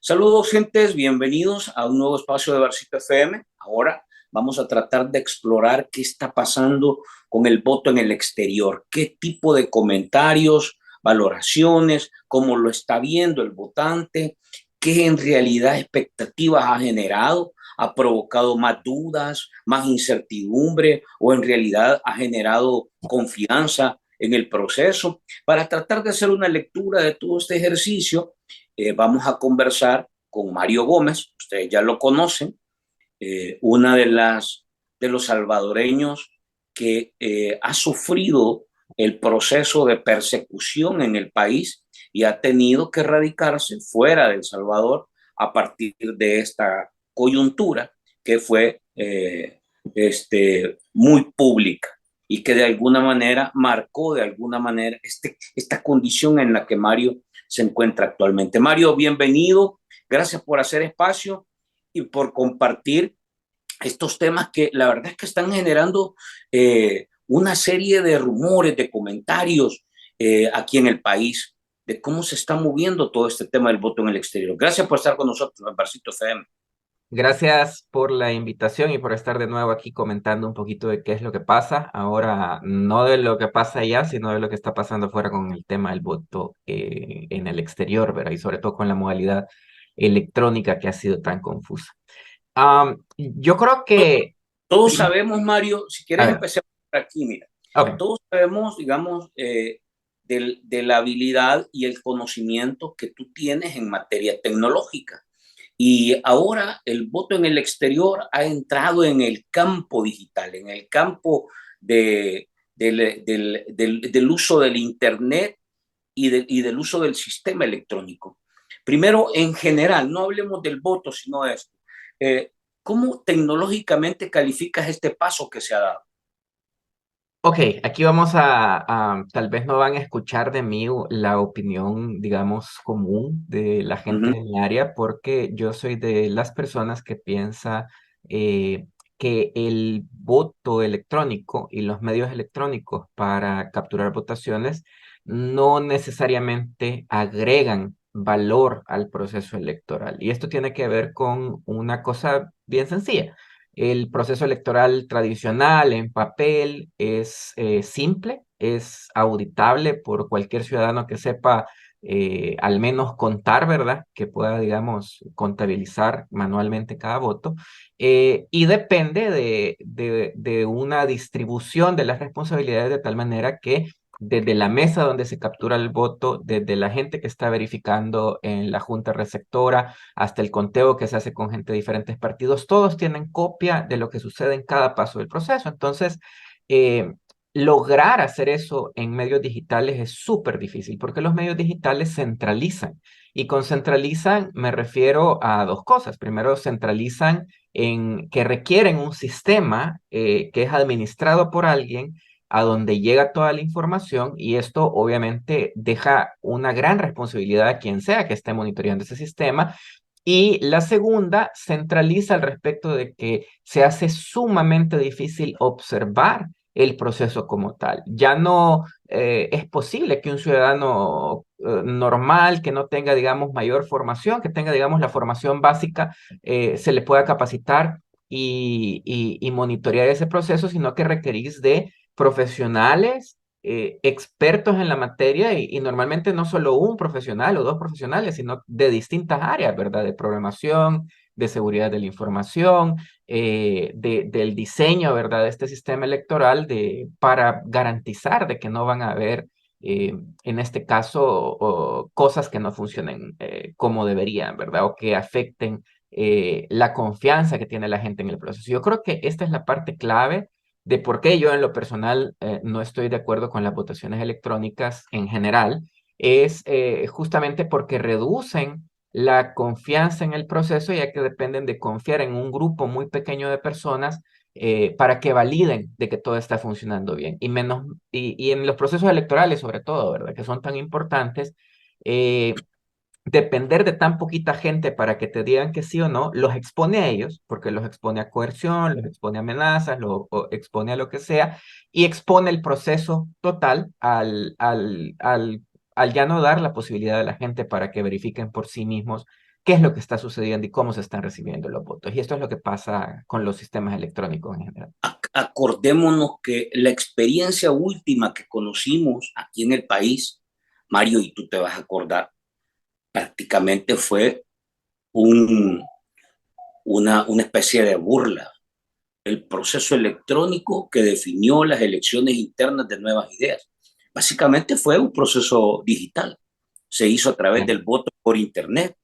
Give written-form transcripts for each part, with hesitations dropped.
Saludos, gentes, bienvenidos a un nuevo espacio de Versito FM. Ahora vamos a tratar de explorar qué está pasando con el voto en el exterior, qué tipo de comentarios, valoraciones, cómo lo está viendo el votante, qué en realidad expectativas ha generado, ha provocado más dudas, más incertidumbre o en realidad ha generado confianza en el proceso. Para tratar de hacer una lectura de todo este ejercicio, vamos a conversar con Mario Gómez, ustedes ya lo conocen, una de los salvadoreños que ha sufrido el proceso de persecución en el país y ha tenido que radicarse fuera de El Salvador a partir de esta coyuntura que fue muy pública y que de alguna manera marcó de alguna manera esta condición en la que Mario se encuentra actualmente. Mario, bienvenido. Gracias por hacer espacio y por compartir estos temas que la verdad es que están generando una serie de rumores, de comentarios aquí en el país, de cómo se está moviendo todo este tema del voto en el exterior. Gracias por estar con nosotros en Barcito FM. Gracias por la invitación y por estar de nuevo aquí comentando un poquito de qué es lo que pasa. Ahora, no de lo que pasa allá, sino de lo que está pasando afuera con el tema del voto en el exterior, ¿verdad? Y sobre todo con la modalidad electrónica que ha sido tan confusa. Yo creo que... Todos sabemos, Mario, si A quieres ver, empecemos por aquí, mira, ok. todos sabemos, digamos, de la habilidad y el conocimiento que tú tienes en materia tecnológica. Y ahora el voto en el exterior ha entrado en el campo digital, en el campo del uso del Internet y del uso del sistema electrónico. Primero, en general, no hablemos del voto, sino de esto. Eh, ¿Cómo tecnológicamente calificas este paso que se ha dado? Ok, aquí vamos tal vez no van a escuchar de mí la opinión, digamos, común de la Uh gente -huh. de mi área, porque yo soy de las personas que piensa eh, que el voto electrónico y los medios electrónicos para capturar votaciones no necesariamente agregan valor al proceso electoral. Y esto tiene que ver con una cosa bien sencilla. El proceso electoral tradicional en papel es simple, es auditable por cualquier ciudadano que sepa al menos contar, ¿verdad? Que pueda, digamos, contabilizar manualmente cada voto. Y depende de una distribución de las responsabilidades de tal manera que desde la mesa donde se captura el voto, desde la gente que está verificando en la junta receptora, hasta el conteo que se hace con gente de diferentes partidos, todos tienen copia de lo que sucede en cada paso del proceso. Entonces, eh, lograr hacer eso en medios digitales es súper difícil porque los medios digitales centralizan. Y con centralizan me refiero a dos cosas. Primero, centralizan en que requieren un sistema que es administrado por alguien a donde llega toda la información y esto obviamente deja una gran responsabilidad a quien sea que esté monitoreando ese sistema. Y la segunda centraliza al respecto de que se hace sumamente difícil observar el proceso como tal. Ya no es posible que un ciudadano normal, que no tenga, digamos, mayor formación, que tenga, digamos, la formación básica, se le pueda capacitar y monitorear ese proceso, sino que requerís de profesionales expertos en la materia y normalmente no solo un profesional o dos profesionales, sino de distintas áreas, ¿verdad? De programación, de seguridad de la información, del diseño, ¿verdad? De este sistema electoral para garantizar de que no van a haber, en este caso, cosas que no funcionen como deberían, ¿verdad? O que afecten la confianza que tiene la gente en el proceso. Yo creo que esta es la parte clave de por qué yo en lo personal no estoy de acuerdo con las votaciones electrónicas en general, es justamente porque reducen la confianza en el proceso, ya que dependen de confiar en un grupo muy pequeño de personas para que validen de que todo está funcionando bien. Y en los procesos electorales, sobre todo, ¿verdad? Que son tan importantes, eh, depender de tan poquita gente para que te digan que sí o no, los expone a ellos, porque los expone a coerción, los expone a amenazas, o expone a lo que sea, y expone el proceso total al ya no dar la posibilidad a la gente para que verifiquen por sí mismos qué es lo que está sucediendo y cómo se están recibiendo los votos. Y esto es lo que pasa con los sistemas electrónicos en general. Acordémonos que la experiencia última que conocimos aquí en el país, Mario, y tú te vas a acordar, prácticamente fue un, una especie de burla, el proceso electrónico que definió las elecciones internas de Nuevas Ideas. Básicamente fue un proceso digital, se hizo a través Claro. del voto por Internet,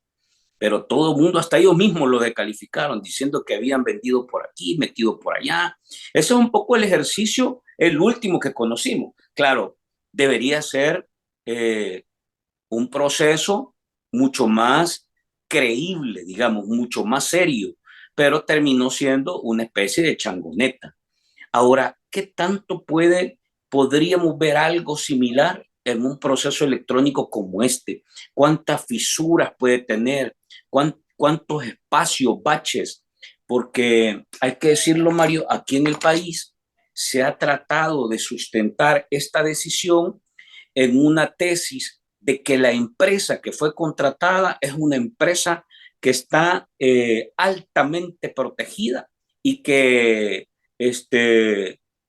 pero todo el mundo, hasta ellos mismos lo descalificaron, diciendo que habían vendido por aquí, metido por allá. Ese es un poco el ejercicio, el último que conocimos. Claro, debería ser eh, un proceso mucho más creíble, digamos, mucho más serio, pero terminó siendo una especie de changoneta. Ahora, ¿qué tanto podríamos ver algo similar en un proceso electrónico como este? ¿Cuántas fisuras puede tener? ¿Cuántos espacios, baches? Porque hay que decirlo, Mario, aquí en el país se ha tratado de sustentar esta decisión en una tesis de que la empresa que fue contratada es una empresa que está altamente protegida y que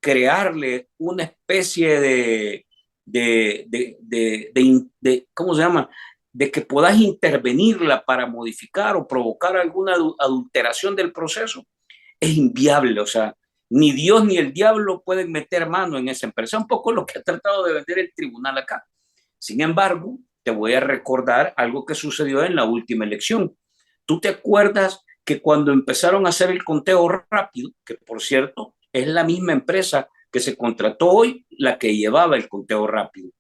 crearle una especie ¿cómo se llama? De que puedas intervenirla para modificar o provocar alguna adulteración del proceso, es inviable. O sea, ni Dios ni el diablo pueden meter mano en esa empresa. Un poco lo que ha tratado de vender el tribunal acá. Sin embargo, te voy a recordar algo que sucedió en la última elección. ¿Tú te acuerdas que cuando empezaron a hacer el conteo rápido, que por cierto es la misma empresa que se contrató hoy, la que llevaba el conteo rápido,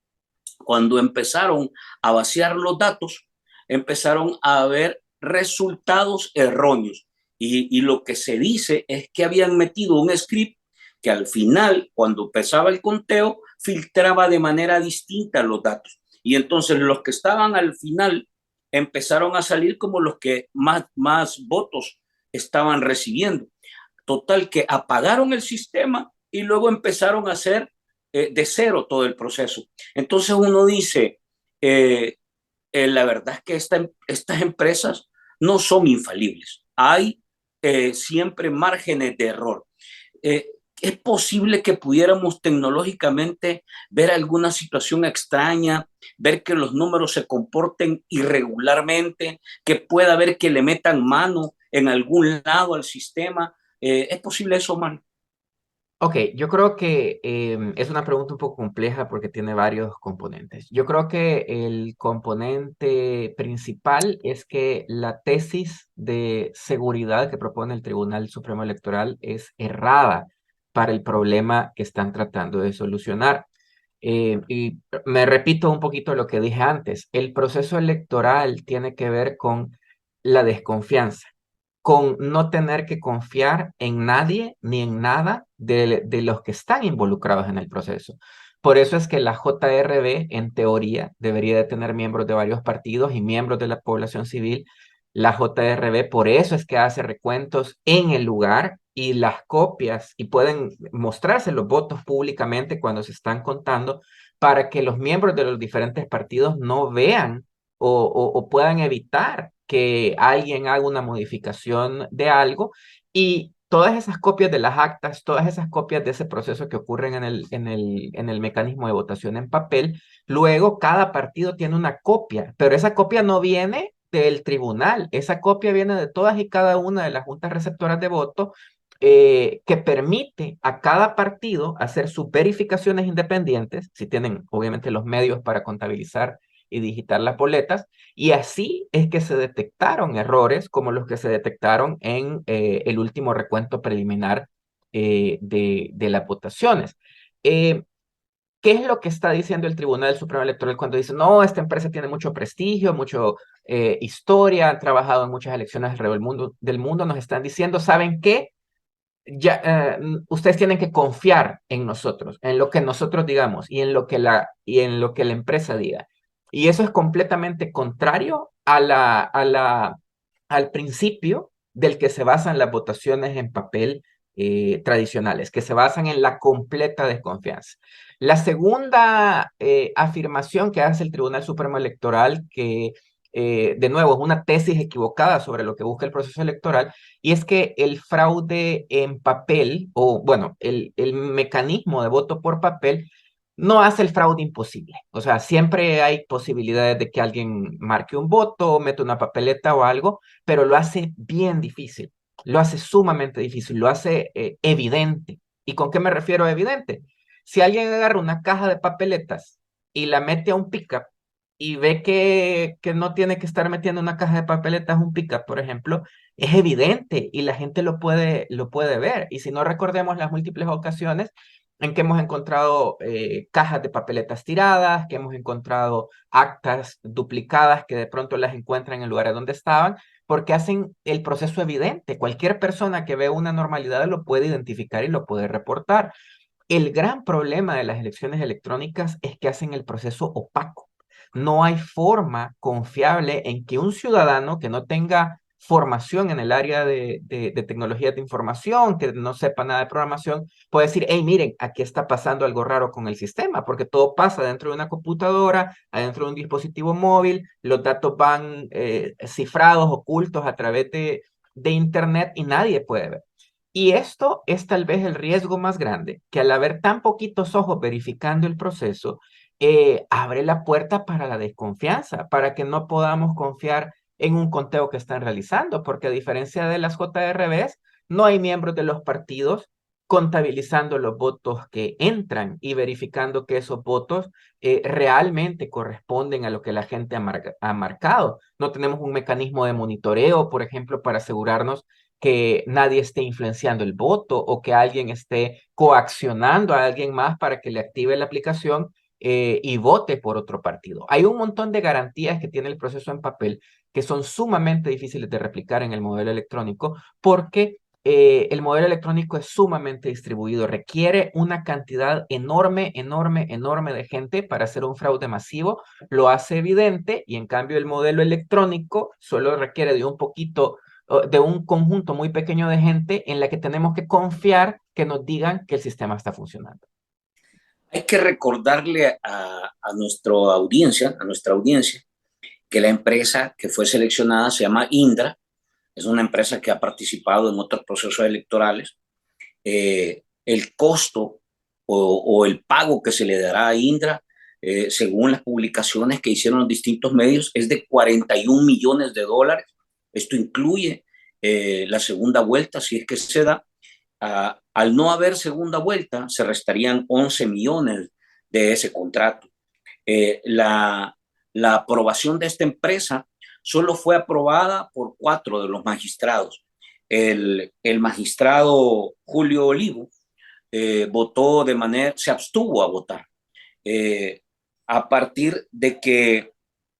cuando empezaron a vaciar los datos, empezaron a haber resultados erróneos? Y lo que se dice es que habían metido un script que al final, cuando empezaba el conteo, filtraba de manera distinta los datos. Y entonces los que estaban al final empezaron a salir como los que más votos estaban recibiendo. Total, que apagaron el sistema y luego empezaron a hacer de cero todo el proceso. Entonces uno dice, eh, la verdad es que estas empresas no son infalibles. Hay siempre márgenes de error. Eh, ¿Es posible que pudiéramos tecnológicamente ver alguna situación extraña, ver que los números se comporten irregularmente, que pueda haber que le metan mano en algún lado al sistema? ¿Es posible eso, man? Ok, yo creo que es una pregunta un poco compleja porque tiene varios componentes. Yo creo que el componente principal es que la tesis de seguridad que propone el Tribunal Supremo Electoral es errada para el problema que están tratando de solucionar. Y me repito un poquito lo que dije antes, el proceso electoral tiene que ver con la desconfianza, con no tener que confiar en nadie ni en nada de los que están involucrados en el proceso. Por eso es que la JRB, en teoría, debería de tener miembros de varios partidos y miembros de la población civil. La JRB, por eso es que hace recuentos en el lugar y las copias, y pueden mostrarse los votos públicamente cuando se están contando, para que los miembros de los diferentes partidos no vean o puedan evitar que alguien haga una modificación de algo y todas esas copias de las actas, todas esas copias de ese proceso que ocurren en el mecanismo de votación en papel, luego cada partido tiene una copia, pero esa copia no viene del tribunal, esa copia viene de todas y cada una de las juntas receptoras de voto que permite a cada partido hacer sus verificaciones independientes, si tienen obviamente los medios para contabilizar y digitar las boletas, y así es que se detectaron errores como los que se detectaron en el último recuento preliminar de las votaciones. Eh, ¿Qué es lo que está diciendo el Tribunal Supremo Electoral cuando dice, no, esta empresa tiene mucho prestigio, mucho historia, han trabajado en muchas elecciones alrededor del mundo, nos están diciendo, ¿saben qué? Ya, ustedes tienen que confiar en nosotros, en lo que nosotros digamos y en lo que la empresa diga. Y eso es completamente contrario al principio del que se basan las votaciones en papel tradicionales, que se basan en la completa desconfianza. La segunda afirmación que hace el Tribunal Supremo Electoral, que de nuevo, es una tesis equivocada sobre lo que busca el proceso electoral, y es que el fraude en papel, o bueno, el mecanismo de voto por papel, no hace el fraude imposible. O sea, siempre hay posibilidades de que alguien marque un voto, mete una papeleta o algo, pero lo hace bien difícil, lo hace sumamente difícil, lo hace evidente. ¿Y con qué me refiero a evidente? Si alguien agarra una caja de papeletas y la mete a un pickup y ve que no tiene que estar metiendo una caja de papeletas, un pickup, por ejemplo, es evidente y la gente lo puede ver. Y si no recordemos las múltiples ocasiones en que hemos encontrado cajas de papeletas tiradas, que hemos encontrado actas duplicadas que de pronto las encuentran en el lugar donde estaban, porque hacen el proceso evidente. Cualquier persona que ve una normalidad lo puede identificar y lo puede reportar. El gran problema de las elecciones electrónicas es que hacen el proceso opaco. No hay forma confiable en que un ciudadano que no tenga formación en el área de tecnologías de información, que no sepa nada de programación, puede decir, hey, miren, aquí está pasando algo raro con el sistema, porque todo pasa dentro de una computadora, adentro de un dispositivo móvil, los datos van cifrados, ocultos a través de Internet y nadie puede ver. Y esto es tal vez el riesgo más grande, que al haber tan poquitos ojos verificando el proceso, abre la puerta para la desconfianza, para que no podamos confiar en un conteo que están realizando, porque a diferencia de las JRBs, no hay miembros de los partidos contabilizando los votos que entran y verificando que esos votos realmente corresponden a lo que la gente ha marcado. No tenemos un mecanismo de monitoreo, por ejemplo, para asegurarnos que nadie esté influenciando el voto o que alguien esté coaccionando a alguien más para que le active la aplicación y vote por otro partido. Hay un montón de garantías que tiene el proceso en papel que son sumamente difíciles de replicar en el modelo electrónico porque el modelo electrónico es sumamente distribuido, requiere una cantidad enorme, enorme, enorme de gente para hacer un fraude masivo, lo hace evidente y en cambio el modelo electrónico solo requiere de un poquito de un conjunto muy pequeño de gente en la que tenemos que confiar que nos digan que el sistema está funcionando. Hay que recordarle a nuestra audiencia, que la empresa que fue seleccionada se llama Indra, es una empresa que ha participado en otros procesos electorales. El costo o el pago que se le dará a Indra, según las publicaciones que hicieron los distintos medios, es de 41 millones de dólares. Esto incluye la segunda vuelta, si es que se da. Al no haber segunda vuelta, se restarían 11 millones de ese contrato. La aprobación de esta empresa solo fue aprobada por 4 de los magistrados. El magistrado Julio Olivo votó se abstuvo a votar eh, a partir de que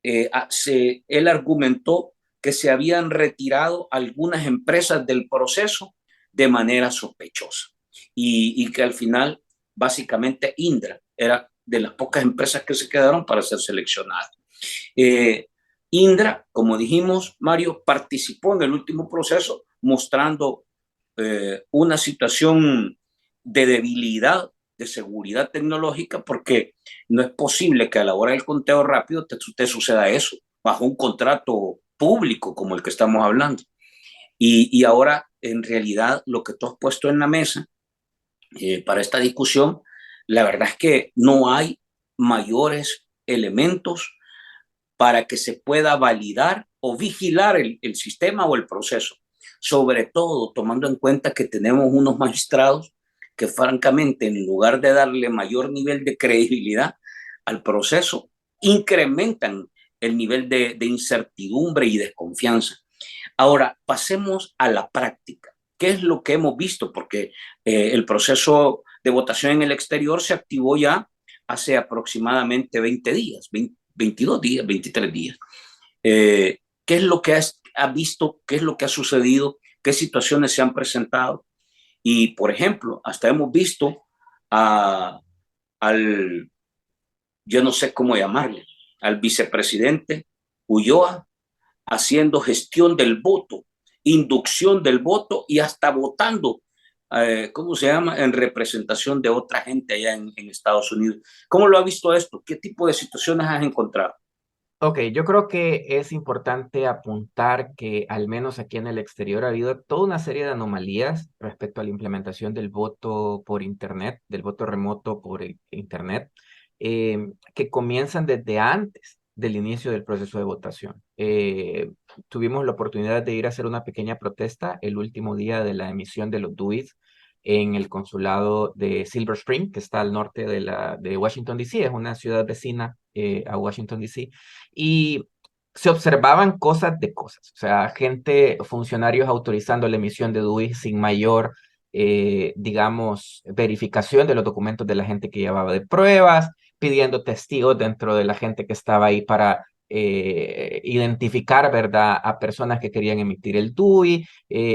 él argumentó que se habían retirado algunas empresas del proceso de manera sospechosa y que al final básicamente Indra era de las pocas empresas que se quedaron para ser seleccionadas. Eh, Indra, como dijimos, Mario, participó en el último proceso mostrando una situación de debilidad de seguridad tecnológica, porque no es posible que a la hora del conteo rápido te suceda eso, bajo un contrato público como el que estamos hablando. Y ahora, en realidad, lo que tú has puesto en la mesa para esta discusión, la verdad es que no hay mayores elementos para que se pueda validar o vigilar el sistema o el proceso, sobre todo tomando en cuenta que tenemos unos magistrados que francamente, en lugar de darle mayor nivel de credibilidad al proceso, incrementan el nivel de incertidumbre y desconfianza. Ahora, pasemos a la práctica. ¿Qué es lo que hemos visto? Porque el proceso de votación en el exterior se activó ya hace aproximadamente 20 días, 22 días, 23 días. ¿Qué es lo que ha visto? ¿Qué es lo que ha sucedido? ¿Qué situaciones se han presentado? Y, por ejemplo, hasta hemos visto a, al, yo no sé cómo llamarle, al vicepresidente Ulloa haciendo gestión del voto, inducción del voto y hasta votando, ¿cómo se llama?, en representación de otra gente allá en Estados Unidos. ¿Cómo lo ha visto esto? ¿Qué tipo de situaciones has encontrado? Ok, yo creo que es importante apuntar que al menos aquí en el exterior ha habido toda una serie de anomalías respecto a la implementación del voto por Internet, del voto remoto por Internet, que comienzan desde antes del inicio del proceso de votación. Tuvimos la oportunidad de ir a hacer una pequeña protesta el último día de la emisión de los DUIs en el consulado de Silver Spring, que está al norte de Washington, D.C., es una ciudad vecina a Washington, D.C., y se observaban cosas de cosas, o sea, gente, funcionarios autorizando la emisión de DUI sin mayor, digamos, verificación de los documentos de la gente que llevaba de pruebas, pidiendo testigos dentro de la gente que estaba ahí para identificar, ¿verdad?, a personas que querían emitir el DUI,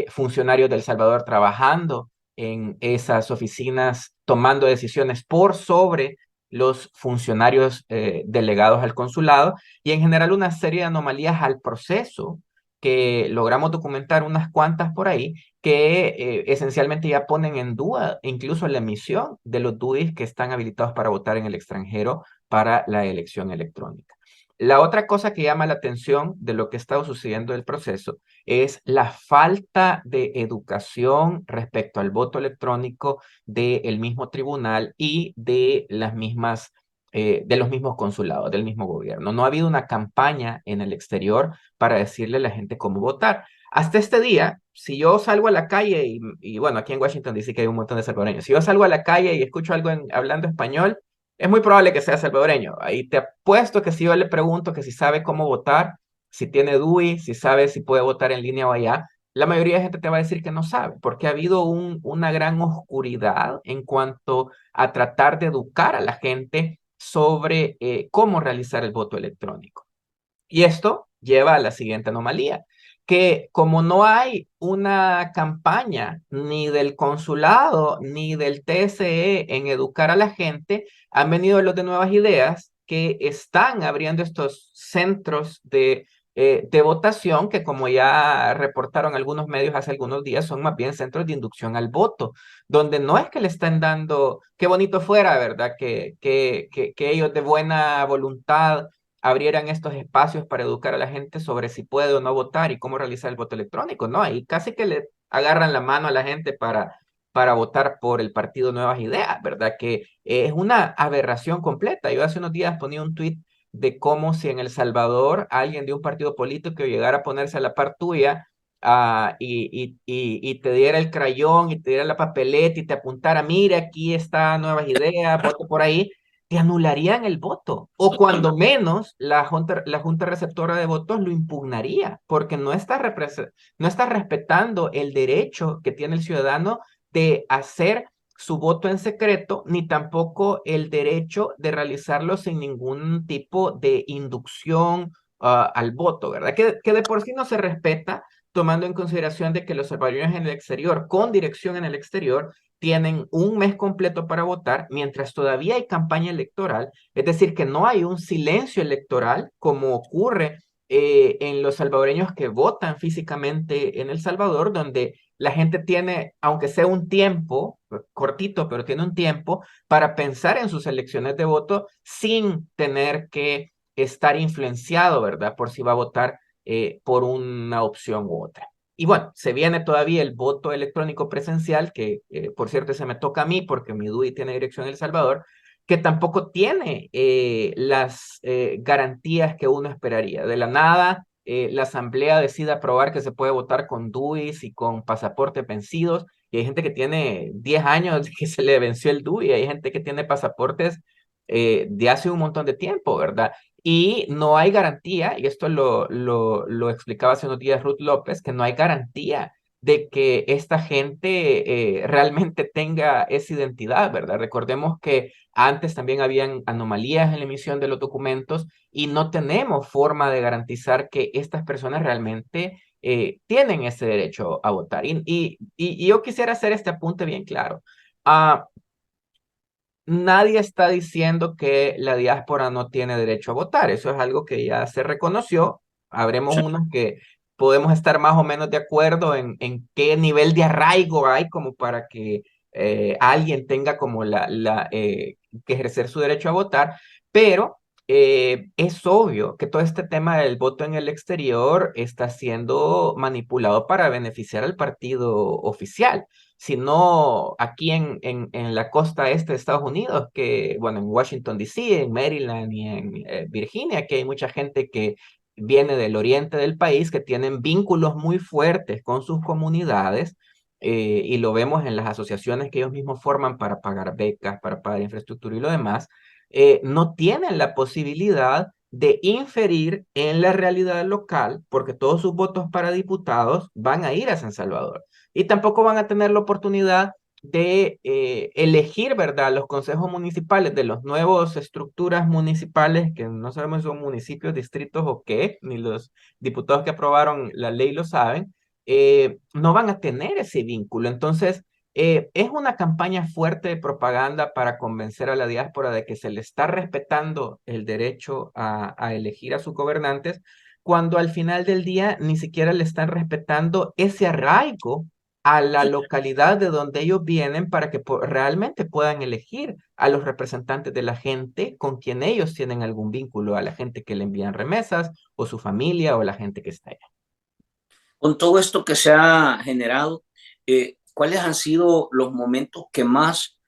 funcionarios de El Salvador trabajando en esas oficinas, tomando decisiones por sobre los funcionarios delegados al consulado y en general una serie de anomalías al proceso que logramos documentar unas cuantas por ahí que esencialmente ya ponen en duda incluso la emisión de los DUIs que están habilitados para votar en el extranjero para la elección electrónica. La otra cosa que llama la atención de lo que ha estado sucediendo en el proceso es la falta de educación respecto al voto electrónico del mismo tribunal y de las mismas de los mismos consulados, del mismo gobierno. No ha habido una campaña en el exterior para decirle a la gente cómo votar. Hasta este día, si yo salgo a la calle y bueno, aquí en Washington dice que hay un montón de salvadoreños, si yo salgo a la calle y escucho algo hablando español, es muy probable que sea salvadoreño. Ahí te apuesto que si yo le pregunto que si sabe cómo votar, si tiene DUI, si sabe si puede votar en línea o allá, la mayoría de gente te va a decir que no sabe, porque ha habido una gran oscuridad en cuanto a tratar de educar a la gente sobre cómo realizar el voto electrónico. Y esto lleva a la siguiente anomalía, que como no hay una campaña ni del consulado ni del TSE en educar a la gente, han venido los de Nuevas Ideas que están abriendo estos centros de votación que como ya reportaron algunos medios hace algunos días, son más bien centros de inducción al voto, donde no es que le están dando, qué bonito fuera, ¿verdad? Que ellos de buena voluntad abrieran estos espacios para educar a la gente sobre si puede o no votar y cómo realizar el voto electrónico, ¿no? Ahí casi que le agarran la mano a la gente para votar por el partido Nuevas Ideas, ¿verdad? Que es una aberración completa. Yo hace unos días ponía un tuit de cómo si en El Salvador alguien de un partido político llegara a ponerse a la par tuya y te diera el crayón y te diera la papeleta y te apuntara, mira, aquí está Nuevas Ideas, voto por ahí, te anularían el voto. O cuando menos la junta Receptora de Votos lo impugnaría, porque no está respetando el derecho que tiene el ciudadano de hacer su voto en secreto, ni tampoco el derecho de realizarlo sin ningún tipo de inducción al voto, ¿verdad? Que de por sí no se respeta, tomando en consideración de que los salvadoreños en el exterior, con dirección en el exterior, tienen un mes completo para votar mientras todavía hay campaña electoral, es decir, que no hay un silencio electoral como ocurre en los salvadoreños que votan físicamente en El Salvador, donde la gente tiene, aunque sea un tiempo, cortito, pero tiene un tiempo para pensar en sus elecciones de voto sin tener que estar influenciado, ¿verdad? Por si va a votar por una opción u otra. Y bueno, se viene todavía el voto electrónico presencial, que por cierto se me toca a mí porque mi DUI tiene dirección en El Salvador, que tampoco tiene las garantías que uno esperaría. De la nada, la asamblea decide aprobar que se puede votar con DUIs y con pasaportes vencidos. Y hay gente que tiene 10 años que se le venció el DUI, hay gente que tiene pasaportes de hace un montón de tiempo, ¿verdad? Y no hay garantía, y esto lo explicaba hace unos días Ruth López, que no hay garantía de que esta gente realmente tenga esa identidad, ¿verdad? Recordemos que antes también habían anomalías en la emisión de los documentos y no tenemos forma de garantizar que estas personas realmente tienen ese derecho a votar. Y yo quisiera hacer este apunte bien claro. Ah, nadie está diciendo que la diáspora no tiene derecho a votar. Eso es algo que ya se reconoció. Habremos Sí. unos que podemos estar más o menos de acuerdo en qué nivel de arraigo hay como para que alguien tenga como que ejercer su derecho a votar, pero es obvio que todo este tema del voto en el exterior está siendo manipulado para beneficiar al partido oficial. Si no, aquí en la costa este de Estados Unidos, que, bueno, en Washington, D.C., en Maryland y en Virginia, que hay mucha gente que viene del oriente del país, que tienen vínculos muy fuertes con sus comunidades, y lo vemos en las asociaciones que ellos mismos forman para pagar becas, para pagar infraestructura y lo demás, no tienen la posibilidad de inferir en la realidad local, porque todos sus votos para diputados van a ir a San Salvador. Y tampoco van a tener la oportunidad de elegir, ¿verdad?, los consejos municipales de las nuevas estructuras municipales, que no sabemos si son municipios, distritos o qué, ni los diputados que aprobaron la ley lo saben, no van a tener ese vínculo. Entonces, es una campaña fuerte de propaganda para convencer a la diáspora de que se le está respetando el derecho a elegir a sus gobernantes, cuando al final del día ni siquiera le están respetando ese arraigo a la localidad de donde ellos vienen para que realmente puedan elegir a los representantes de la gente con quien ellos tienen algún vínculo, a la gente que le envían remesas o su familia o la gente que está allá. Con todo esto que se ha generado, ¿cuáles han sido los momentos que más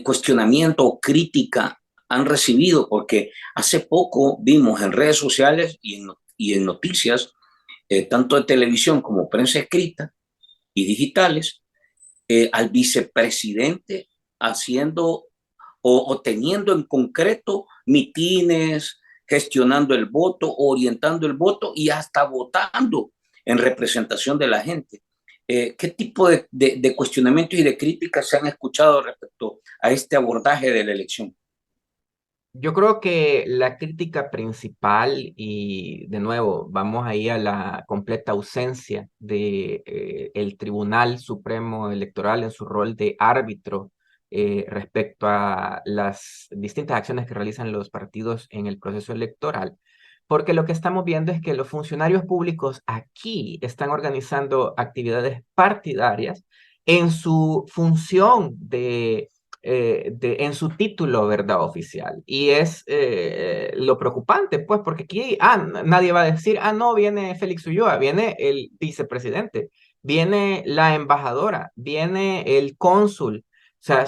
cuestionamiento o crítica han recibido? Porque hace poco vimos en redes sociales y en noticias, tanto de televisión como prensa escrita y digitales, al vicepresidente haciendo o teniendo en concreto mitines, gestionando el voto, orientando el voto y hasta votando en representación de la gente. ¿Qué tipo de cuestionamientos y de críticas se han escuchado respecto a este abordaje de la elección? Yo creo que la crítica principal, y de nuevo, vamos ahí a la completa ausencia de el Tribunal Supremo Electoral en su rol de árbitro respecto a las distintas acciones que realizan los partidos en el proceso electoral, porque lo que estamos viendo es que los funcionarios públicos aquí están organizando actividades partidarias en su función en su título, ¿verdad? Oficial. Y es lo preocupante, pues, porque aquí nadie va a decir, no, viene Félix Ulloa, viene el vicepresidente, viene la embajadora, viene el cónsul. O sea,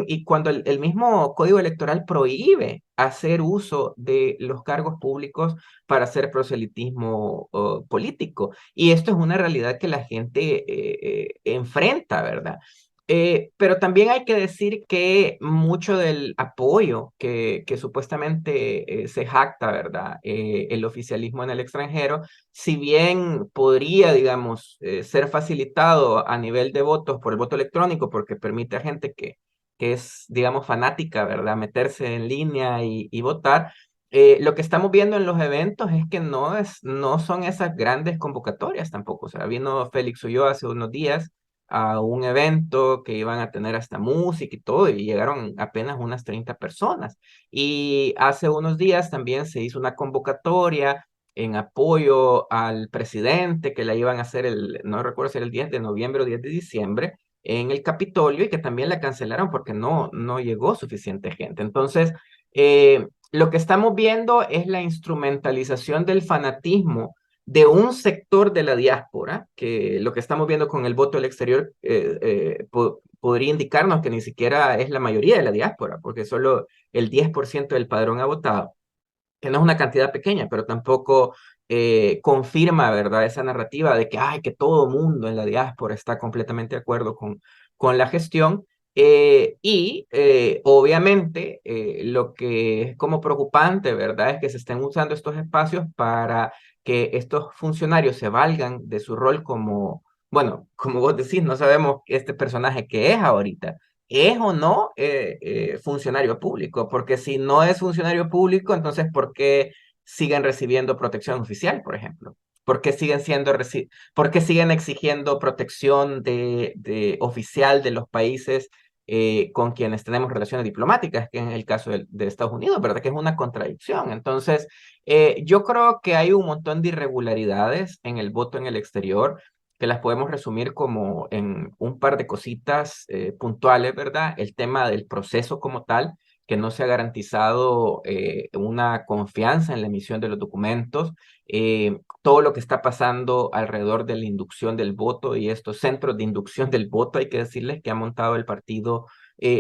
y cuando el mismo código electoral prohíbe hacer uso de los cargos públicos para hacer proselitismo político. Y esto es una realidad que la gente enfrenta, ¿verdad? Pero también hay que decir que mucho del apoyo que supuestamente se jacta, ¿verdad? El oficialismo en el extranjero, si bien podría, digamos, ser facilitado a nivel de votos por el voto electrónico, porque permite a gente que es, digamos, fanática, ¿verdad?, meterse en línea y votar. Lo que estamos viendo en los eventos es que no son esas grandes convocatorias tampoco. O sea, vino Félix Ulloa hace unos días a un evento que iban a tener hasta música y todo, y llegaron apenas unas 30 personas. Y hace unos días también se hizo una convocatoria en apoyo al presidente, que la iban a hacer no recuerdo si era el 10 de noviembre o 10 de diciembre, en el Capitolio, y que también la cancelaron porque no llegó suficiente gente. Entonces, lo que estamos viendo es la instrumentalización del fanatismo de un sector de la diáspora, que lo que estamos viendo con el voto del exterior podría indicarnos que ni siquiera es la mayoría de la diáspora, porque solo el 10% del padrón ha votado, que no es una cantidad pequeña, pero tampoco confirma, ¿verdad?, esa narrativa de que, que todo mundo en la diáspora está completamente de acuerdo con la gestión. Obviamente lo que es como preocupante, ¿verdad?, es que se estén usando estos espacios para que estos funcionarios se valgan de su rol como, bueno, como vos decís, no sabemos este personaje que es ahorita, ¿es o no funcionario público? Porque si no es funcionario público, entonces ¿por qué siguen recibiendo protección oficial, por ejemplo? ¿Por qué siguen exigiendo protección de oficial de los países con quienes tenemos relaciones diplomáticas, que en el caso de Estados Unidos, ¿verdad? Que es una contradicción. Entonces, yo creo que hay un montón de irregularidades en el voto en el exterior que las podemos resumir como en un par de cositas puntuales, ¿verdad? El tema del proceso como tal, que no se ha garantizado una confianza en la emisión de los documentos, todo lo que está pasando alrededor de la inducción del voto y estos centros de inducción del voto, hay que decirles que ha montado el partido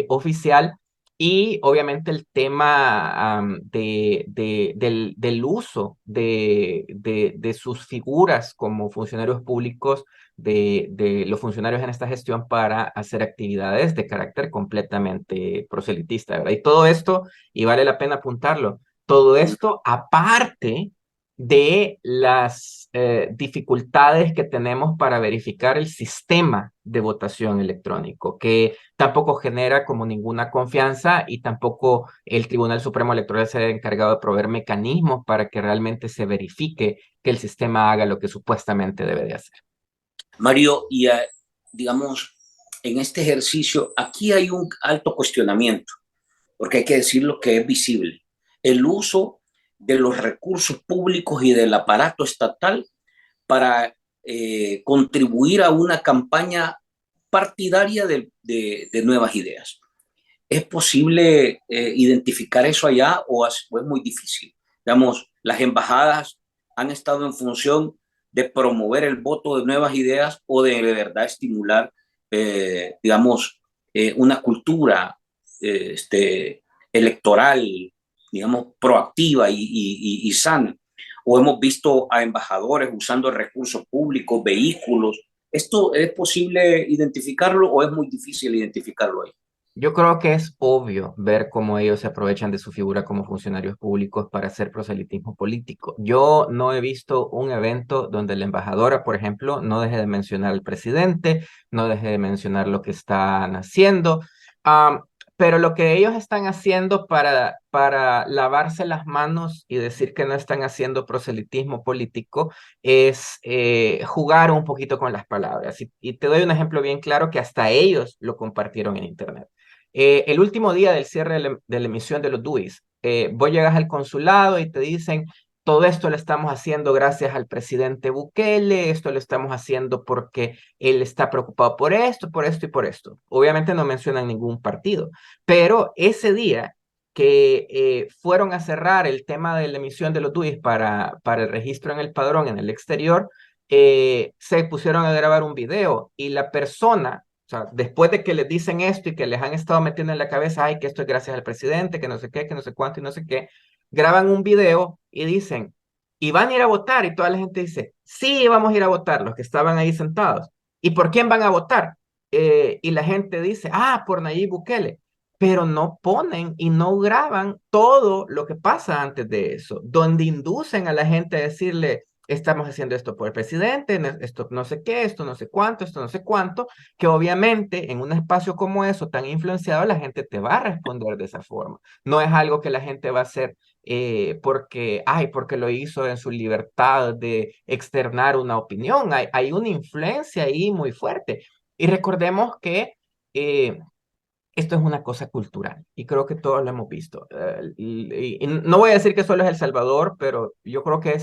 oficial. Y obviamente el tema del uso de sus figuras como funcionarios públicos, de los funcionarios en esta gestión para hacer actividades de carácter completamente proselitista, ¿verdad? Y todo esto, y vale la pena apuntarlo, todo esto aparte de las dificultades que tenemos para verificar el sistema de votación electrónico, que tampoco genera como ninguna confianza y tampoco el Tribunal Supremo Electoral se ha encargado de proveer mecanismos para que realmente se verifique que el sistema haga lo que supuestamente debe de hacer. Mario, y digamos, en este ejercicio, aquí hay un alto cuestionamiento, porque hay que decir lo que es visible. El uso de los recursos públicos y del aparato estatal para contribuir a una campaña partidaria de nuevas ideas. ¿Es posible identificar eso allá o es muy difícil? Digamos, las embajadas han estado en función de promover el voto de nuevas ideas o de verdad estimular, digamos, una cultura electoral, digamos, proactiva y sana. O hemos visto a embajadores usando recursos públicos, vehículos. ¿Esto es posible identificarlo o es muy difícil identificarlo ahí? Yo creo que es obvio ver cómo ellos se aprovechan de su figura como funcionarios públicos para hacer proselitismo político. Yo no he visto un evento donde la embajadora, por ejemplo, no deje de mencionar al presidente, no deje de mencionar lo que están haciendo. Am, pero lo que ellos están haciendo para lavarse las manos y decir que no están haciendo proselitismo político es jugar un poquito con las palabras. Y te doy un ejemplo bien claro que hasta ellos lo compartieron en Internet. El último día del cierre de la emisión de los DUIs, vos llegas al consulado y te dicen, todo esto lo estamos haciendo gracias al presidente Bukele, esto lo estamos haciendo porque él está preocupado por esto y por esto. Obviamente no mencionan ningún partido, pero ese día que fueron a cerrar el tema de la emisión de los DUIs para el registro en el padrón en el exterior, se pusieron a grabar un video y la persona, o sea, después de que les dicen esto y que les han estado metiendo en la cabeza, ay, que esto es gracias al presidente, que no sé qué, que no sé cuánto y no sé qué, graban un video y dicen, y van a ir a votar, y toda la gente dice, sí, vamos a ir a votar, los que estaban ahí sentados. ¿Y por quién van a votar? Y la gente dice, ah, por Nayib Bukele. Pero no ponen y no graban todo lo que pasa antes de eso, donde inducen a la gente a decirle, estamos haciendo esto por el presidente, esto no sé qué, esto no sé cuánto, esto no sé cuánto, que obviamente en un espacio como eso, tan influenciado, la gente te va a responder de esa forma. No es algo que la gente va a hacer porque, ay, porque lo hizo en su libertad de externar una opinión. Hay una influencia ahí muy fuerte. Y recordemos que esto es una cosa cultural y creo que todos lo hemos visto. Y no voy a decir que solo es El Salvador, pero yo creo que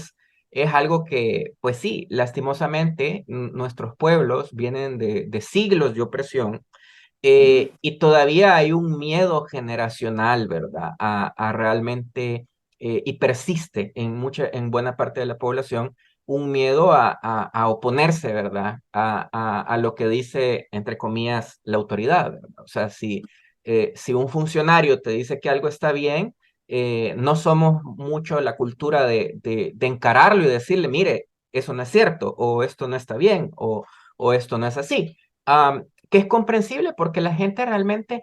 es algo que, pues sí, lastimosamente nuestros pueblos vienen de siglos de opresión, y todavía hay un miedo generacional, ¿verdad? A realmente, y persiste en buena parte de la población, un miedo a oponerse, ¿verdad? A lo que dice, entre comillas, la autoridad, ¿verdad? O sea, si un funcionario te dice que algo está bien, no somos mucho la cultura de encararlo y decirle, mire, eso no es cierto, o esto no está bien, o esto no es así. Que es comprensible porque la gente realmente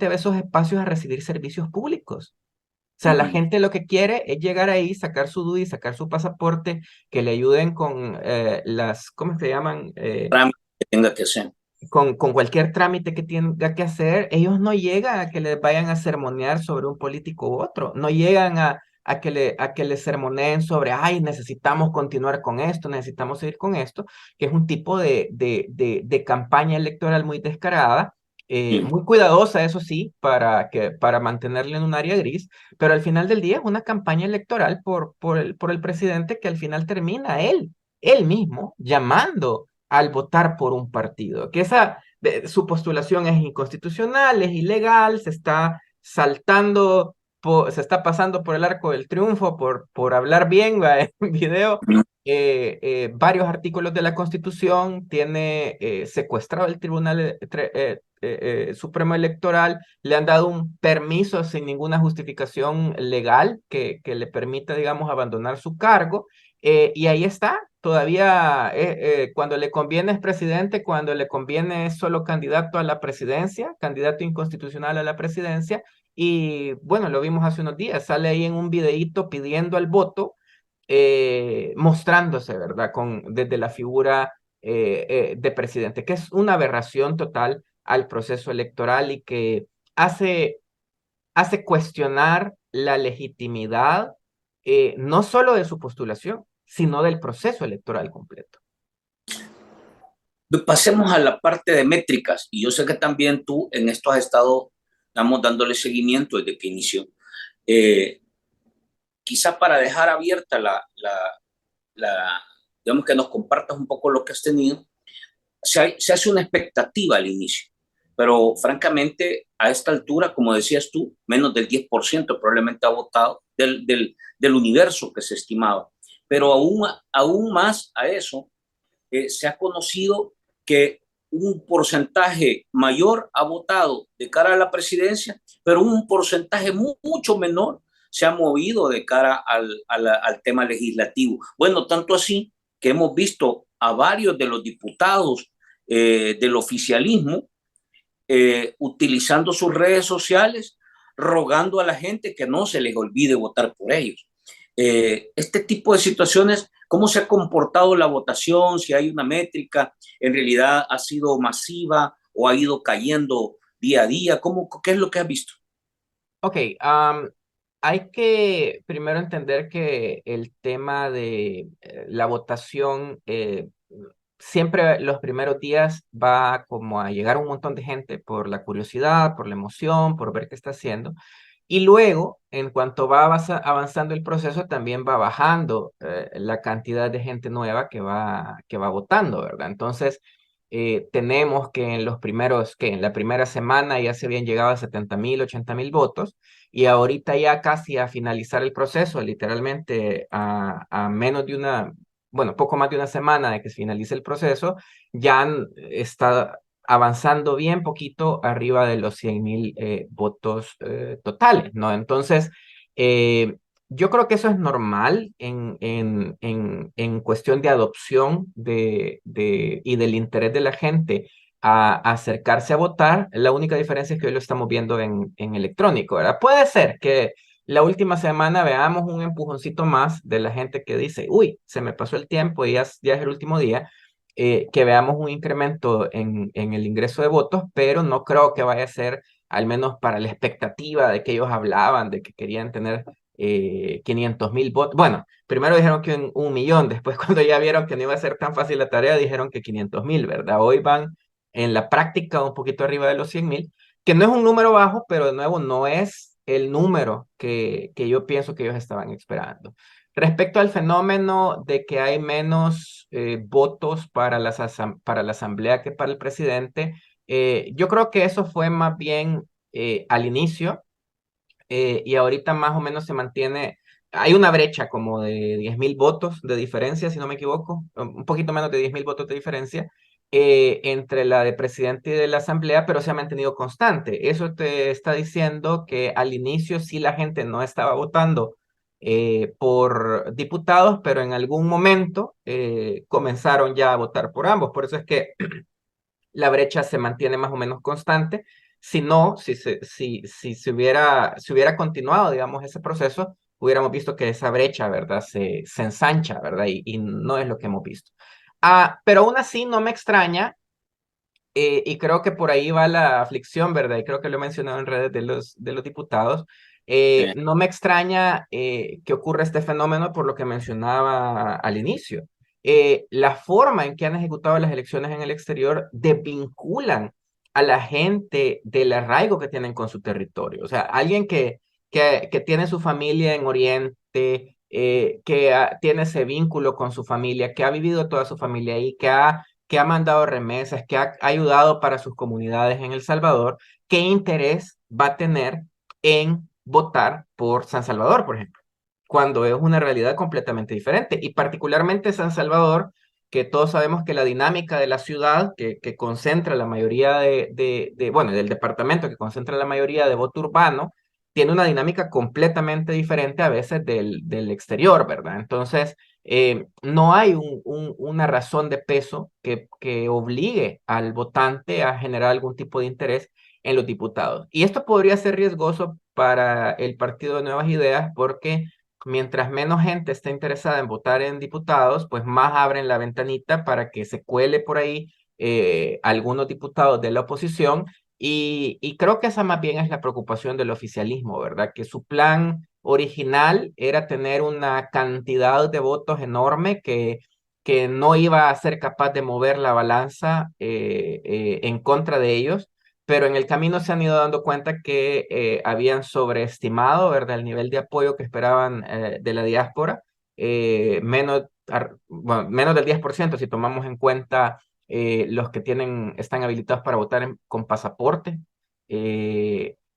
ve esos espacios a recibir servicios públicos. O sea, la Ujú. gente lo que quiere es llegar ahí, sacar su DUI, sacar su pasaporte, que le ayuden con ¿cómo se llaman? Trámite que tenga que hacer. Con cualquier trámite que tenga que hacer. Ellos no llegan a que les vayan a sermonear sobre un político u otro, no llegan a que les sermoneen sobre, ay, necesitamos continuar con esto, necesitamos seguir con esto, que es un tipo de campaña electoral muy descarada, Sí. muy cuidadosa, eso sí, para mantenerle en un área gris, pero al final del día es una campaña electoral por el presidente que al final termina él mismo llamando al votar por un partido, que su postulación es inconstitucional, es ilegal, se está saltando, se está pasando por el arco del triunfo por hablar bien, ¿va? En video. Varios artículos de la Constitución, tiene secuestrado el Tribunal Supremo Electoral, le han dado un permiso sin ninguna justificación legal que le permita, digamos, abandonar su cargo, y ahí está, todavía cuando le conviene es presidente, cuando le conviene es solo candidato a la presidencia, candidato inconstitucional a la presidencia, y bueno, lo vimos hace unos días, sale ahí en un videíto pidiendo el voto, mostrándose, ¿verdad? Desde la figura de presidente, que es una aberración total al proceso electoral y que hace, hace cuestionar la legitimidad, no solo de su postulación, sino del proceso electoral completo. Pasemos a la parte de métricas, y yo sé que también tú en esto has estado, estamos dándole seguimiento desde que inició. Eh, Quizás para dejar abierta digamos que nos compartas un poco lo que has tenido, se hace una expectativa al inicio, pero francamente a esta altura, como decías tú, menos del 10% probablemente ha votado del universo que se estimaba. Pero aún más a eso, se ha conocido que un porcentaje mayor ha votado de cara a la presidencia, pero un porcentaje mucho menor se ha movido de cara al tema legislativo. Bueno, tanto así que hemos visto a varios de los diputados del oficialismo utilizando sus redes sociales, rogando a la gente que no se les olvide votar por ellos. Este tipo de situaciones, ¿cómo se ha comportado la votación? Si hay una métrica, en realidad ha sido masiva o ha ido cayendo día a día. ¿Qué es lo que has visto? Ok, hay que primero entender que el tema de la votación, siempre los primeros días va como a llegar un montón de gente por la curiosidad, por la emoción, por ver qué está haciendo. Y luego, en cuanto va avanzando el proceso, también va bajando la cantidad de gente nueva que va votando, ¿verdad? Entonces, tenemos que en los primeros, que en la primera semana ya se habían llegado a 70,000, 80,000 votos, y ahorita ya casi a finalizar el proceso, literalmente a menos de una, bueno, poco más de una semana de que se finalice el proceso, ya está avanzando bien poquito arriba de los 100,000 votos totales, ¿no? Entonces, eh, yo creo que eso es normal en cuestión de adopción y del interés de la gente a acercarse a votar. La única diferencia es que hoy lo estamos viendo en electrónico, ¿verdad? Puede ser que la última semana veamos un empujoncito más de la gente que dice, uy, se me pasó el tiempo y ya es el último día, que veamos un incremento en el ingreso de votos, pero no creo que vaya a ser, al menos para la expectativa de que ellos hablaban, de que querían tener 500,000 votos. Bueno, primero dijeron que un millón, después cuando ya vieron que no iba a ser tan fácil la tarea, dijeron que 500,000, ¿verdad? Hoy van en la práctica un poquito arriba de los 100,000, que no es un número bajo, pero de nuevo no es el número que yo pienso que ellos estaban esperando. Respecto al fenómeno de que hay menos votos para para la asamblea que para el presidente, yo creo que eso fue más bien al inicio, y ahorita más o menos se mantiene. Hay una brecha como de 10,000 votos de diferencia, si no me equivoco, un poquito menos de 10,000 votos de diferencia entre la de presidente y de la asamblea, pero se ha mantenido constante. Eso te está diciendo que al inicio sí la gente no estaba votando por diputados, pero en algún momento comenzaron ya a votar por ambos. Por eso es que la brecha se mantiene más o menos constante. Si no, si se hubiera continuado, digamos, ese proceso, hubiéramos visto que esa brecha, ¿verdad? Se ensancha, ¿verdad? Y no es lo que hemos visto. Pero aún así no me extraña, y creo que por ahí va la aflicción, ¿verdad? Y creo que lo he mencionado en redes de los diputados. No me extraña que ocurra este fenómeno por lo que mencionaba al inicio. La forma en que han ejecutado las elecciones en el exterior desvinculan a la gente del arraigo que tienen con su territorio. O sea, alguien que tiene su familia en Oriente, tiene ese vínculo con su familia, que ha vivido toda su familia ahí, que ha mandado remesas, que ha ayudado para sus comunidades en El Salvador, ¿qué interés va a tener en votar por San Salvador, por ejemplo, cuando es una realidad completamente diferente. Y particularmente San Salvador, que todos sabemos que la dinámica de la ciudad, que concentra la mayoría bueno, del departamento, que concentra la mayoría de voto urbano, tiene una dinámica completamente diferente a veces del exterior, ¿verdad? Entonces, no hay una razón de peso que obligue al votante a generar algún tipo de interés en los diputados. Y esto podría ser riesgoso para el Partido de Nuevas Ideas porque mientras menos gente esté interesada en votar en diputados, pues más abren la ventanita para que se cuele por ahí algunos diputados de la oposición. Y creo que esa más bien es la preocupación del oficialismo, ¿verdad? Que su plan original era tener una cantidad de votos enorme que no iba a ser capaz de mover la balanza en contra de ellos, pero en el camino se han ido dando cuenta que habían sobreestimado, ¿verdad?, el nivel de apoyo que esperaban de la diáspora, bueno, menos del 10% si tomamos en cuenta los que están habilitados para votar con pasaporte.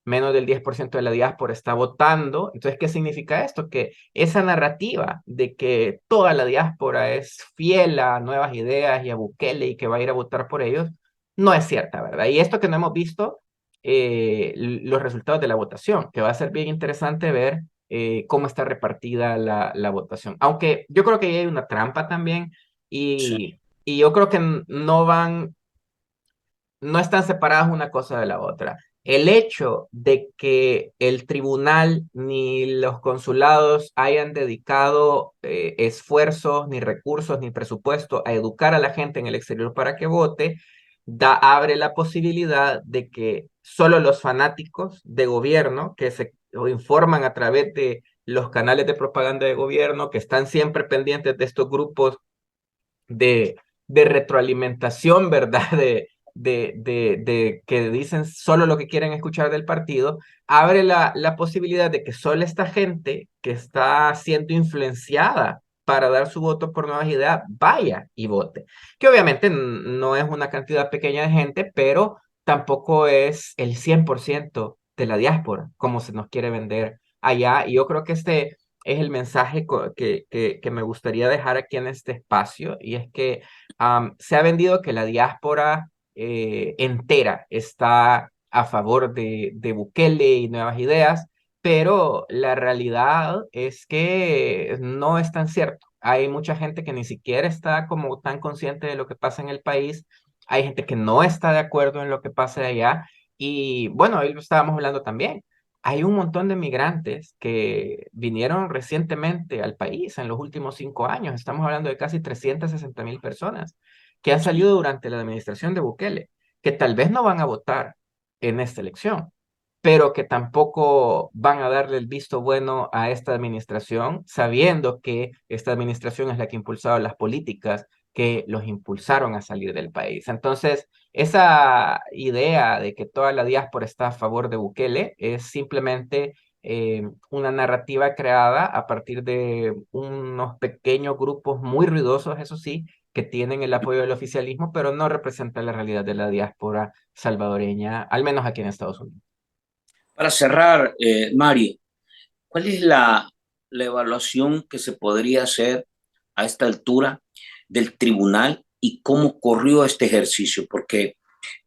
Menos del 10% de la diáspora está votando. Entonces, ¿qué significa esto? Que esa narrativa de que toda la diáspora es fiel a Nuevas Ideas y a Bukele y que va a ir a votar por ellos, no es cierta, ¿verdad? Y esto que no hemos visto, los resultados de la votación, que va a ser bien interesante ver cómo está repartida la votación. Aunque yo creo que ahí hay una trampa también Sí. y yo creo que no están separadas una cosa de la otra. El hecho de que el tribunal ni los consulados hayan dedicado esfuerzos, ni recursos, ni presupuesto a educar a la gente en el exterior para que vote, abre la posibilidad de que solo los fanáticos de gobierno que se informan a través de los canales de propaganda de gobierno, que están siempre pendientes de estos grupos de, de retroalimentación, ¿verdad? De que dicen solo lo que quieren escuchar del partido, abre la posibilidad de que solo esta gente que está siendo influenciada para dar su voto por Nuevas Ideas vaya y vote. Que obviamente no es una cantidad pequeña de gente, pero tampoco es el 100% de la diáspora, como se nos quiere vender allá. Y yo creo que este es el mensaje que me gustaría dejar aquí en este espacio, y es que se ha vendido que la diáspora entera está a favor de Bukele y Nuevas Ideas, pero la realidad es que no es tan cierto. Hay mucha gente que ni siquiera está como tan consciente de lo que pasa en el país, hay gente que no está de acuerdo en lo que pasa allá, y bueno, ahí lo estábamos hablando también. Hay un montón de migrantes que vinieron recientemente al país en los últimos 5 años. Estamos hablando de casi 360.000 personas que han Sí. salido durante la administración de Bukele, que tal vez no van a votar en esta elección, pero que tampoco van a darle el visto bueno a esta administración, sabiendo que esta administración es la que ha impulsado las políticas que los impulsaron a salir del país. Entonces, esa idea de que toda la diáspora está a favor de Bukele es simplemente una narrativa creada a partir de unos pequeños grupos muy ruidosos, eso sí, que tienen el apoyo del oficialismo, pero no representa la realidad de la diáspora salvadoreña, al menos aquí en Estados Unidos. Para cerrar, Mari, ¿cuál es la evaluación que se podría hacer a esta altura del tribunal y cómo corrió este ejercicio? Porque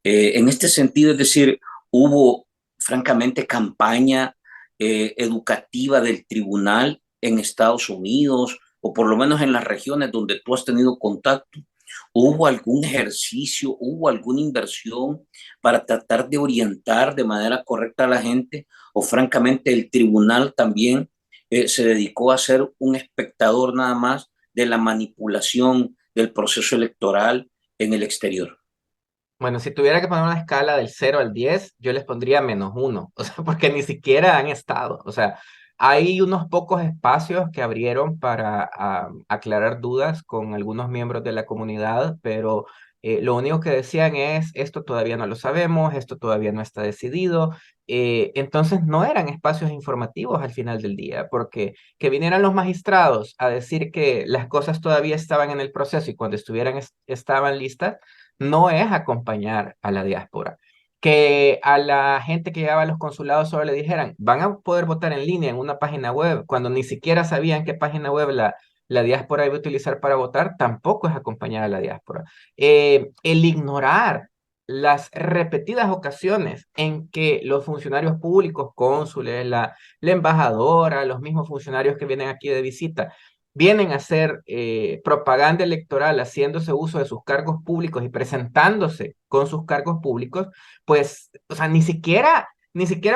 en este sentido, es decir, hubo francamente campaña educativa del tribunal en Estados Unidos o por lo menos en las regiones donde tú has tenido contacto. ¿Hubo algún ejercicio, hubo alguna inversión para tratar de orientar de manera correcta a la gente? ¿O francamente el tribunal también se dedicó a ser un espectador nada más de la manipulación del proceso electoral en el exterior? Bueno, si tuviera que poner una escala del 0 al 10, yo les pondría -1, o sea, porque ni siquiera han estado. O sea, hay unos pocos espacios que abrieron para aclarar dudas con algunos miembros de la comunidad, pero lo único que decían es, esto todavía no lo sabemos, esto todavía no está decidido. Entonces no eran espacios informativos al final del día, porque que vinieran los magistrados a decir que las cosas todavía estaban en el proceso y cuando estaban listas, no es acompañar a la diáspora. que a la gente que llegaba a los consulados solo le dijeran, van a poder votar en línea en una página web, cuando ni siquiera sabían qué página web la diáspora iba a utilizar para votar, tampoco es acompañar a la diáspora. El ignorar las repetidas ocasiones en que los funcionarios públicos, cónsules, la embajadora, los mismos funcionarios que vienen aquí de visita, vienen a hacer propaganda electoral haciéndose uso de sus cargos públicos y presentándose con sus cargos públicos, pues, o sea, ni siquiera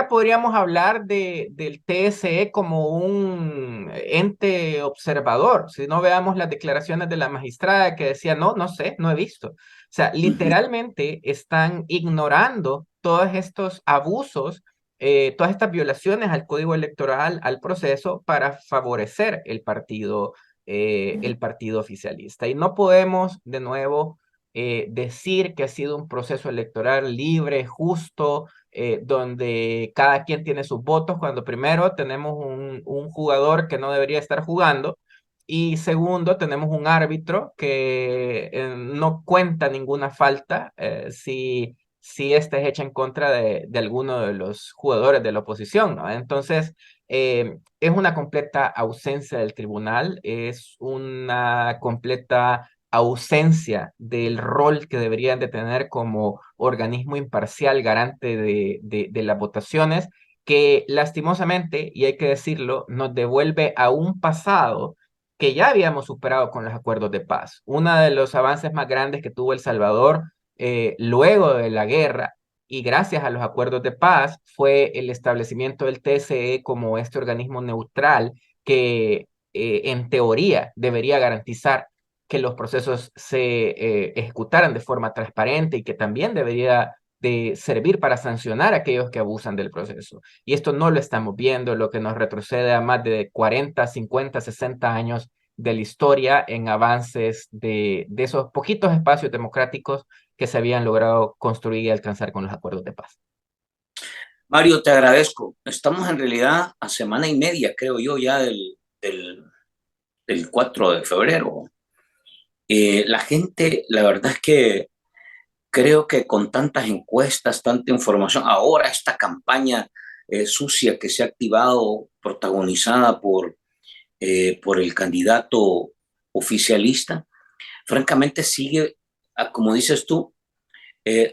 podríamos hablar del TSE como un ente observador, si no veamos las declaraciones de la magistrada que decía, no, no sé, no he visto. O sea, Ujú. literalmente están ignorando todos estos abusos, todas estas violaciones al código electoral, al proceso, para favorecer el partido oficialista. Y no podemos, de nuevo, decir que ha sido un proceso electoral libre, justo, donde cada quien tiene sus votos, cuando primero tenemos un jugador que no debería estar jugando y segundo tenemos un árbitro que no cuenta ninguna falta si esta es hecha en contra de alguno de los jugadores de la oposición, ¿no? Entonces, es una completa ausencia del tribunal, es una completa ausencia del rol que deberían de tener como organismo imparcial garante de las votaciones, que lastimosamente, y hay que decirlo, nos devuelve a un pasado que ya habíamos superado con los acuerdos de paz. Uno de los avances más grandes que tuvo El Salvador luego de la guerra y gracias a los acuerdos de paz fue el establecimiento del TSE como este organismo neutral que en teoría debería garantizar que los procesos se ejecutaran de forma transparente y que también debería de servir para sancionar a aquellos que abusan del proceso. Y esto no lo estamos viendo, lo que nos retrocede a más de 40, 50, 60 años de la historia en avances de esos poquitos espacios democráticos que se habían logrado construir y alcanzar con los acuerdos de paz. Mario, te agradezco. Estamos en realidad a semana y media, creo yo, ya del 4 de febrero. La gente, la verdad es que creo que con tantas encuestas, tanta información, ahora esta campaña sucia que se ha activado, protagonizada por el candidato oficialista, francamente sigue, como dices tú,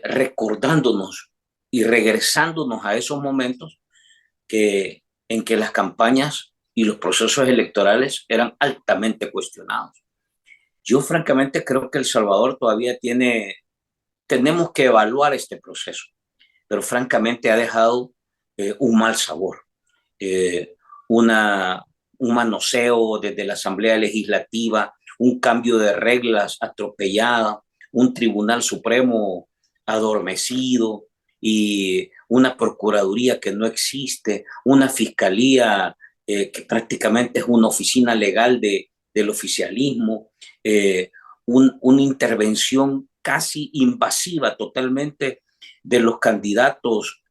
recordándonos y regresándonos a esos momentos en que las campañas y los procesos electorales eran altamente cuestionados. Yo francamente creo que El Salvador todavía tenemos que evaluar este proceso, pero francamente ha dejado un mal sabor, eh, una, un manoseo desde la Asamblea Legislativa, un cambio de reglas atropellada, un Tribunal Supremo adormecido y una Procuraduría que no existe, una Fiscalía que prácticamente es una oficina legal del oficialismo, eh, una intervención casi invasiva totalmente de los candidatos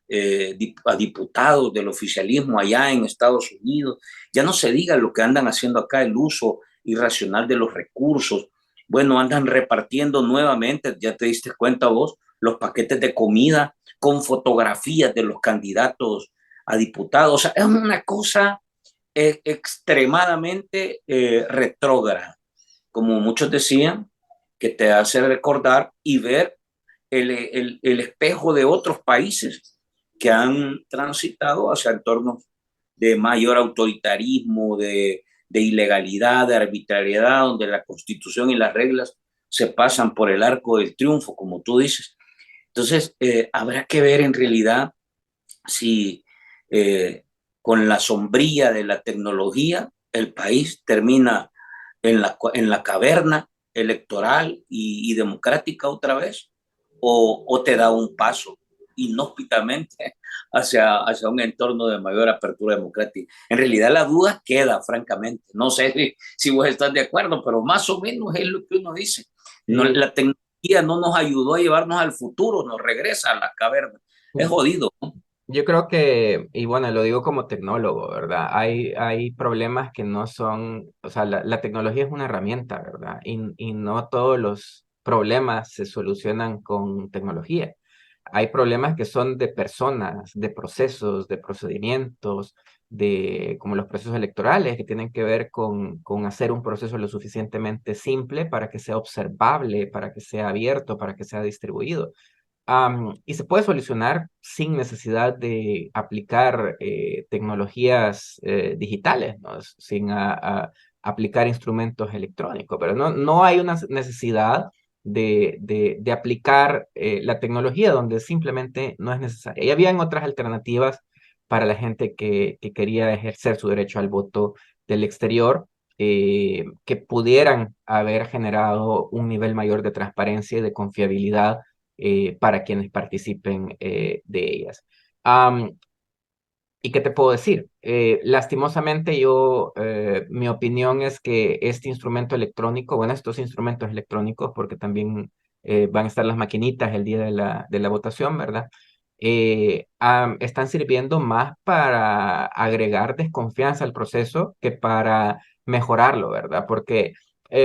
a diputados del oficialismo allá en Estados Unidos. Ya no se diga lo que andan haciendo acá, el uso irracional de los recursos. Bueno, andan repartiendo nuevamente, ya te diste cuenta vos, los paquetes de comida con fotografías de los candidatos a diputados. O sea, es una cosa extremadamente retrógrada, como muchos decían, que te hace recordar y ver el espejo de otros países que han transitado hacia entornos de mayor autoritarismo, de ilegalidad, de arbitrariedad, donde la constitución y las reglas se pasan por el arco del triunfo, como tú dices. Entonces, habrá que ver en realidad si eh, con la sombría de la tecnología el país termina en la caverna electoral y democrática otra vez, o te da un paso inhóspitamente hacia un entorno de mayor apertura democrática. En realidad la duda queda, francamente. No sé si vos estás de acuerdo, pero más o menos es lo que uno dice. No, Sí, la tecnología no nos ayudó a llevarnos al futuro, nos regresa a la caverna. Es jodido, ¿no? yo creo que, y bueno, lo digo como tecnólogo, ¿verdad? Hay problemas que no son, o sea, la tecnología es una herramienta, ¿verdad? Y no todos los problemas se solucionan con tecnología. hay problemas que son de personas, de procesos, de procedimientos, como los procesos electorales, que tienen que ver con hacer un proceso lo suficientemente simple para que sea observable, para que sea abierto, para que sea distribuido. Y se puede solucionar sin necesidad de aplicar tecnologías digitales, ¿no? Sin aplicar instrumentos electrónicos, pero no hay una necesidad de aplicar la tecnología donde simplemente no es necesaria. Y habían otras alternativas para la gente que quería ejercer su derecho al voto del exterior, que pudieran haber generado un nivel mayor de transparencia y de confiabilidad para quienes participen de ellas. ¿Y qué te puedo decir? Lastimosamente mi opinión es que este instrumento electrónico, bueno, estos instrumentos electrónicos, porque también van a estar las maquinitas el día de la votación, ¿verdad? Están sirviendo más para agregar desconfianza al proceso que para mejorarlo, ¿verdad? Porque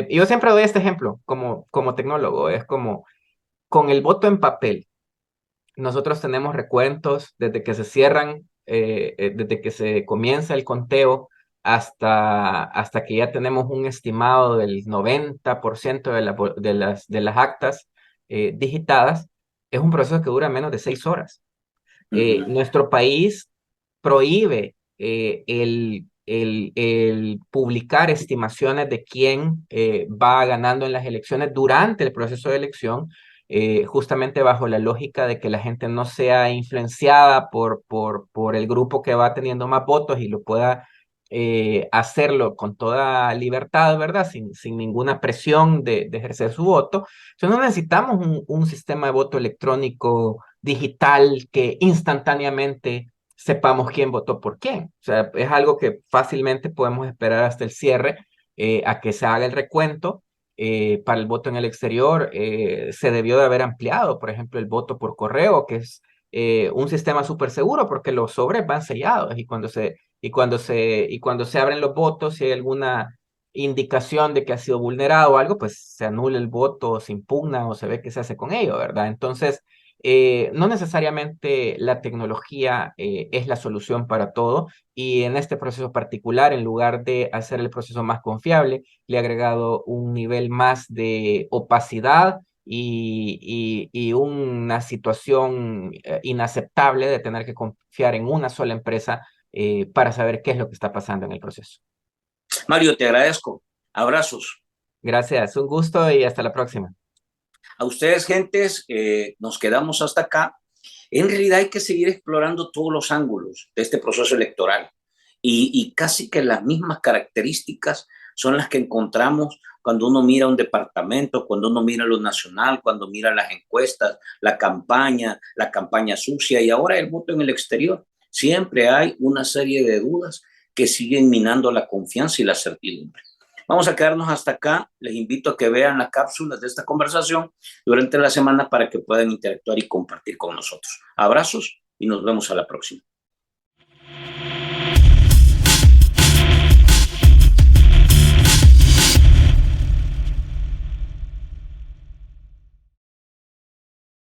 yo siempre doy este ejemplo como tecnólogo, es como con el voto en papel. Nosotros tenemos recuentos desde que se cierran, desde que se comienza el conteo hasta que ya tenemos un estimado del 90% de las actas digitadas. Es un proceso que dura menos de 6 horas. Ujú. Nuestro país prohíbe el publicar estimaciones de quién va ganando en las elecciones durante el proceso de elección, justamente bajo la lógica de que la gente no sea influenciada por el grupo que va teniendo más votos y lo pueda hacerlo con toda libertad, ¿verdad? Sin ninguna presión de ejercer su voto. Entonces no necesitamos un sistema de voto electrónico digital que instantáneamente sepamos quién votó por quién. O sea, es algo que fácilmente podemos esperar hasta el cierre a que se haga el recuento. Para el voto en el exterior se debió de haber ampliado, por ejemplo, el voto por correo, que es un sistema súper seguro porque los sobres van sellados y cuando se abren los votos, si hay alguna indicación de que ha sido vulnerado o algo, pues se anula el voto, se impugna o se ve qué se hace con ello, ¿verdad? Entonces, no necesariamente la tecnología es la solución para todo y en este proceso particular, en lugar de hacer el proceso más confiable, le ha agregado un nivel más de opacidad y una situación inaceptable de tener que confiar en una sola empresa para saber qué es lo que está pasando en el proceso. Mario, te agradezco. Abrazos. Gracias, un gusto y hasta la próxima. A ustedes, gentes, nos quedamos hasta acá. En realidad hay que seguir explorando todos los ángulos de este proceso electoral y casi que las mismas características son las que encontramos cuando uno mira un departamento, cuando uno mira lo nacional, cuando mira las encuestas, la campaña sucia y ahora el voto en el exterior. Siempre hay una serie de dudas que siguen minando la confianza y la certidumbre. Vamos a quedarnos hasta acá. Les invito a que vean las cápsulas de esta conversación durante la semana para que puedan interactuar y compartir con nosotros. Abrazos y nos vemos a la próxima.